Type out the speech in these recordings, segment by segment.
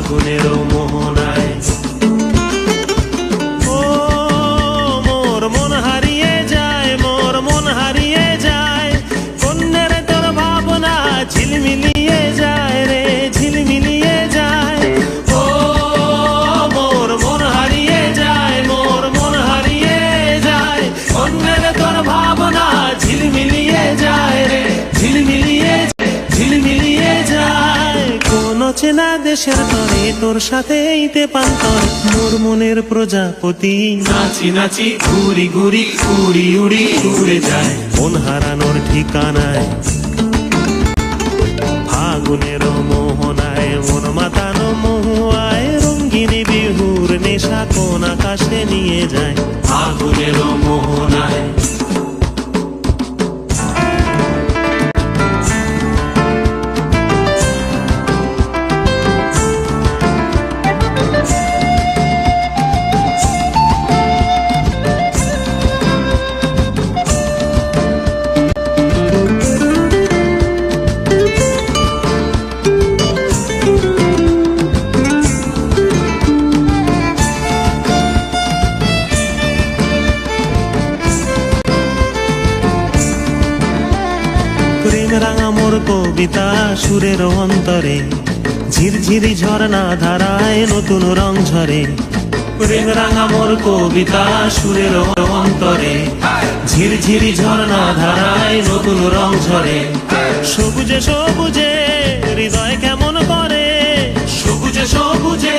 ফাগুনের মোহনায়। ও মোর মন হারিয়ে যায়, মোর মন হারিয়ে যায়, কন্যের তোর ভাবনা ঝিলমিলিয়ে যায় রে, ঝিলমিলিয়ে যায়। ও মোর মন হারিয়ে যায়, মোর মন হারিয়ে যায়, কন্যের তোর ভাবনা ঝিলমিলিয়ে যায় রে, ঝিলমিলিয়ে ঝিলমিলিয়ে যায়। কোন চেনা দেশের তরে তোর সাথে এইতে পান্তর, মোর মনের প্রজাপতি নাচি নাচি ঘুরি ঘুরি উড়ি উড়ি উড়ে যায় মন হারানোর ঠিকানায়। ফাগুনের মোহনায় মন মাতানো মহুয়ায়, রঙ্গিনী বিহুর নেশা কোন আকাশে নিয়ে যায় ফাগুনের মোহনায়। প্রেম রাঙা মোর কবিতা সুরের অন্তরে, ঝিরঝিরি ঝর্ণা ধারায় নতুন রং ঝরে। প্রেম রাঙা মোর কবিতা সুরের অন্তরে, ঝিরঝিরি ঝর্ণা ধারায় নতুন রং ঝরে। সবুজে সবুজে হৃদয় কেমন করে, সবুজে সবুজে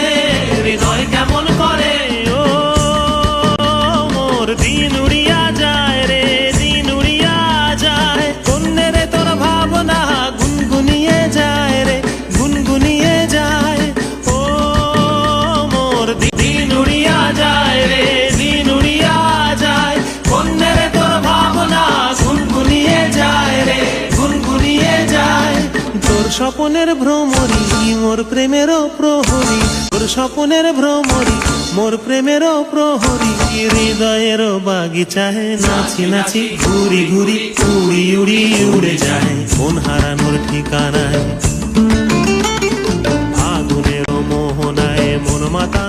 হৃদয় কেমন করে। ও মোর দিন উড়িয়া যায় রে, দিন উড়িয়া যায়, কন্যের তোর ভাবনা গুনগুনিয়ে যায় রে, গুনগুনিয়ে যায়। ও মোর দিন উড়িয়া যায় রে, দিন উড়িয়া যায়, কন্যের তোর ভাবনা গুনগুনিয়ে যায় রে, গুনগুনিয়ে যায়। তোর স্বপনের ভ্রমরি মোর প্রেমেরও প্রহরী, তোর স্বপনের ভ্রমরি মোর প্রেমেরও প্রহরী। হৃদয়ের বাগিচায় নাচি নাচি ঘুরি ঘুরি উড়ি উড়ি উড়ে যায় মন হারানোর ঠিকানায়। ফাগুনের মোহনায় মন মাতা